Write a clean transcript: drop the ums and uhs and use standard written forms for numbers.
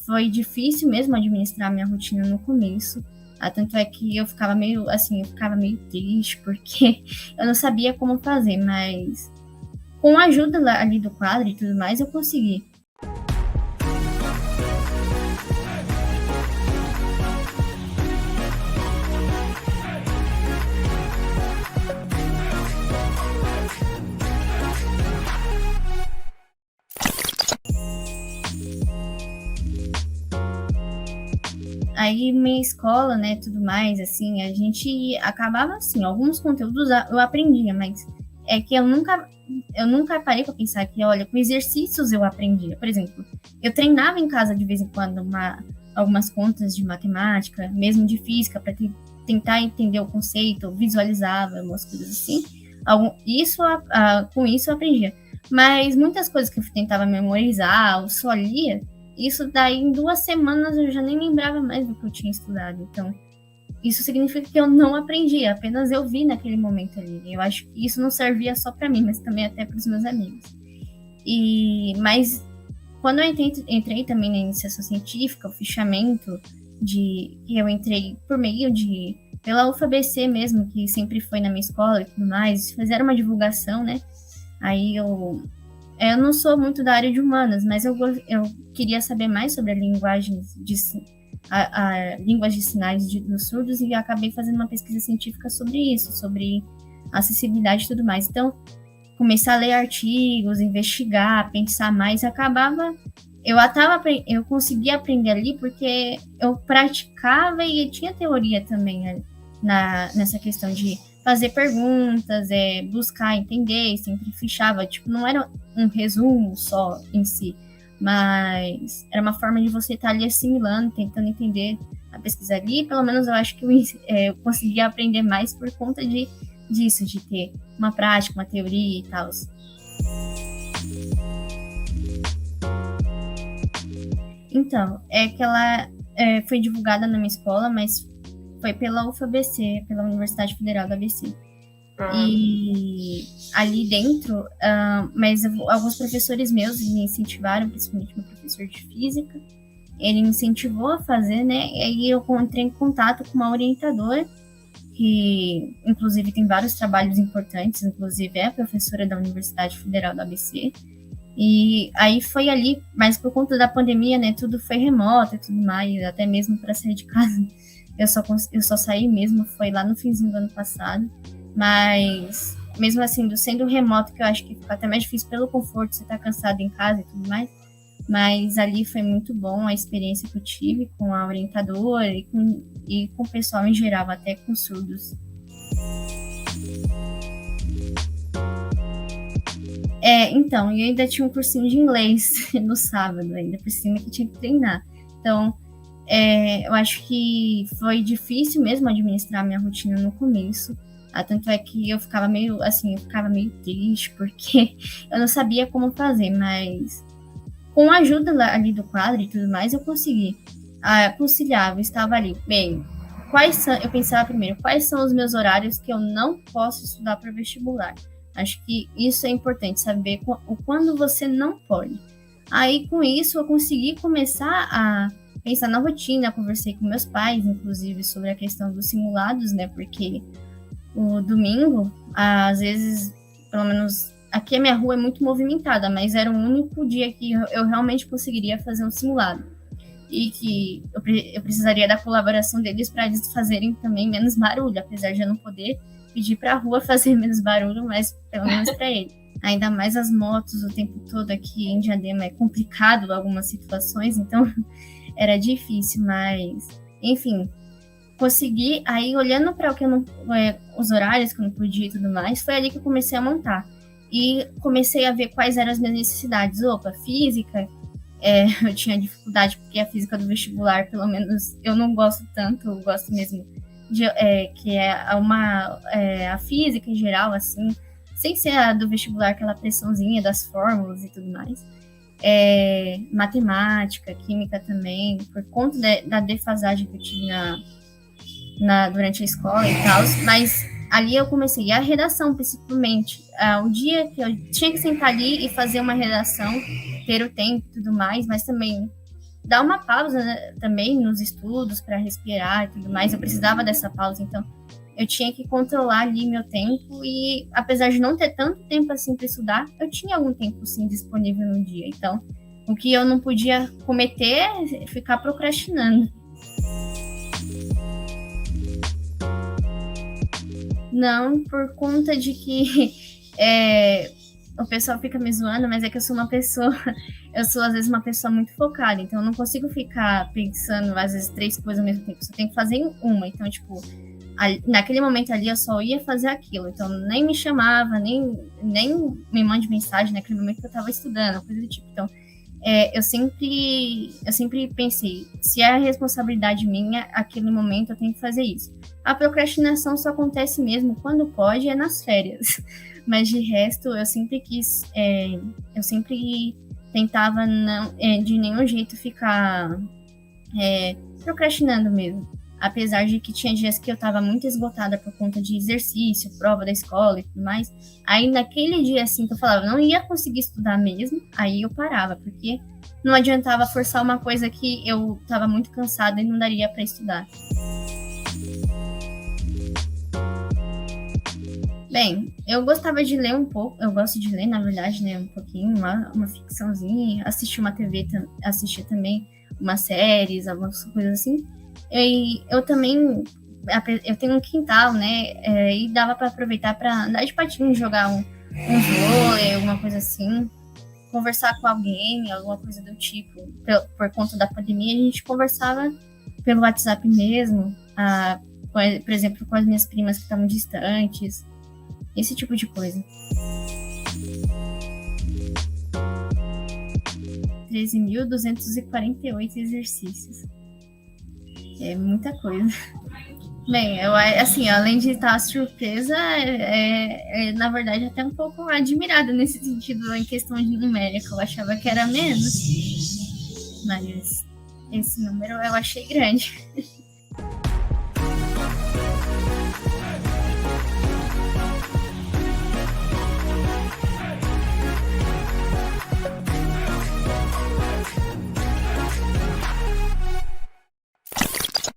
foi difícil mesmo administrar minha rotina no começo. Tanto é que eu ficava meio assim, eu ficava meio triste, porque eu não sabia como fazer, mas com a ajuda ali do quadro e tudo mais, eu consegui. Aí minha escola, né, tudo mais, assim, a gente acabava assim, alguns conteúdos eu aprendia, mas é que eu nunca parei para pensar que, olha, com exercícios eu aprendia. Por exemplo, eu treinava em casa de vez em quando algumas contas de matemática, mesmo de física, para tentar entender o conceito, visualizava umas coisas assim. Com isso eu aprendia. Mas muitas coisas que eu tentava memorizar, eu só lia, isso daí em 2 semanas eu já nem lembrava mais do que eu tinha estudado. Então, isso significa que eu não aprendi, apenas eu vi naquele momento ali. Eu acho que isso não servia só para mim, mas também até para os meus amigos. Mas quando eu entrei também na iniciação científica, o fichamento que eu entrei por meio pela UFABC mesmo, que sempre foi na minha escola e tudo mais, fizeram uma divulgação, né? Aí eu não sou muito da área de humanas, mas eu queria saber mais sobre línguas de sinais dos surdos e acabei fazendo uma pesquisa científica sobre isso, sobre acessibilidade e tudo mais. Então, comecei a ler artigos, investigar, pensar mais, eu conseguia aprender ali porque eu praticava e tinha teoria também nessa questão de fazer perguntas, buscar entender, sempre fichava, tipo, não era um resumo só em si, mas era uma forma de você estar ali assimilando, tentando entender a pesquisa ali. Pelo menos eu acho que eu conseguia aprender mais por conta disso, de ter uma prática, uma teoria e tal. Então, é que ela foi divulgada na minha escola, mas foi pela UFABC, pela Universidade Federal da ABC. E ali dentro, mas alguns professores meus me incentivaram, principalmente meu professor de física, ele me incentivou a fazer, né? E aí eu entrei em contato com uma orientadora, que inclusive tem vários trabalhos importantes, inclusive é professora da Universidade Federal da ABC. E aí foi ali, mas por conta da pandemia, né, tudo foi remoto e tudo mais, até mesmo para sair de casa, eu só saí mesmo, foi lá no finzinho do ano passado. Mas, mesmo assim, sendo remoto, que eu acho que fica até mais difícil pelo conforto, você tá cansado em casa e tudo mais, mas ali foi muito bom a experiência que eu tive com a orientadora e com o pessoal em geral, até com surdos. Então, eu ainda tinha um cursinho de inglês no sábado, ainda por cima que tinha que treinar. Então, eu acho que foi difícil mesmo administrar minha rotina no começo. Tanto é que eu ficava meio triste, porque eu não sabia como fazer, mas com a ajuda ali do quadro e tudo mais, eu consegui conciliar, eu estava ali. Bem, eu pensava primeiro, quais são os meus horários que eu não posso estudar para vestibular? Acho que isso é importante, saber quando você não pode. Aí, com isso, eu consegui começar a pensar na rotina, conversei com meus pais, inclusive, sobre a questão dos simulados, né, porque o domingo, às vezes, pelo menos aqui a minha rua é muito movimentada, mas era o único dia que eu realmente conseguiria fazer um simulado. E que eu precisaria da colaboração deles para eles fazerem também menos barulho, apesar de eu não poder pedir para a rua fazer menos barulho, mas pelo menos para ele. Ainda mais as motos o tempo todo aqui em Diadema é complicado algumas situações, então era difícil, mas enfim, consegui. Aí olhando para os horários que eu não podia e tudo mais, foi ali que eu comecei a montar e comecei a ver quais eram as minhas necessidades. Física, eu tinha dificuldade porque a física do vestibular, pelo menos eu não gosto tanto, eu gosto mesmo que é a física em geral, assim, sem ser a do vestibular, aquela pressãozinha das fórmulas e tudo mais. Matemática, química também, por conta da defasagem que eu tive durante a escola e tal, mas ali eu comecei a redação, principalmente. O dia que eu tinha que sentar ali e fazer uma redação, ter o tempo e tudo mais, mas também dar uma pausa, né, também nos estudos para respirar e tudo mais. Eu precisava dessa pausa, então eu tinha que controlar ali meu tempo e, apesar de não ter tanto tempo assim para estudar, eu tinha algum tempo sim disponível no dia. Então, o que eu não podia cometer é ficar procrastinando. Não, por conta de que o pessoal fica me zoando, mas é que eu sou uma pessoa, eu sou às vezes uma pessoa muito focada, então eu não consigo ficar pensando às vezes 3 coisas ao mesmo tempo, só tenho que fazer em uma, então tipo, naquele momento ali eu só ia fazer aquilo, então nem me chamava, nem me mande mensagem naquele momento que eu tava estudando, coisa do tipo, então eu sempre pensei, se é a responsabilidade minha, aquele momento eu tenho que fazer isso. A procrastinação só acontece mesmo quando pode, é nas férias. Mas de resto, eu sempre eu sempre tentava não, de nenhum jeito ficar procrastinando mesmo. Apesar de que tinha dias que eu estava muito esgotada por conta de exercício, prova da escola e tudo mais. Aí naquele dia assim que eu falava, não ia conseguir estudar mesmo, aí eu parava, porque não adiantava forçar uma coisa que eu estava muito cansada e não daria para estudar. Bem, eu gostava de ler um pouco, eu gosto de ler, na verdade, né, um pouquinho, uma ficçãozinha, assistir uma TV, assistir também umas séries, algumas coisas assim. E eu também, eu tenho um quintal, né, e dava para aproveitar para andar de patins, jogar um vôlei, alguma coisa assim, conversar com alguém, alguma coisa do tipo. Por conta da pandemia, a gente conversava pelo WhatsApp mesmo, por exemplo, com as minhas primas que estavam distantes, esse tipo de coisa. 13.248 exercícios. É muita coisa. Bem, eu, assim, além de estar surpresa, na verdade até um pouco admirada nesse sentido, em questão de numérica. Eu achava que era menos, mas esse número eu achei grande.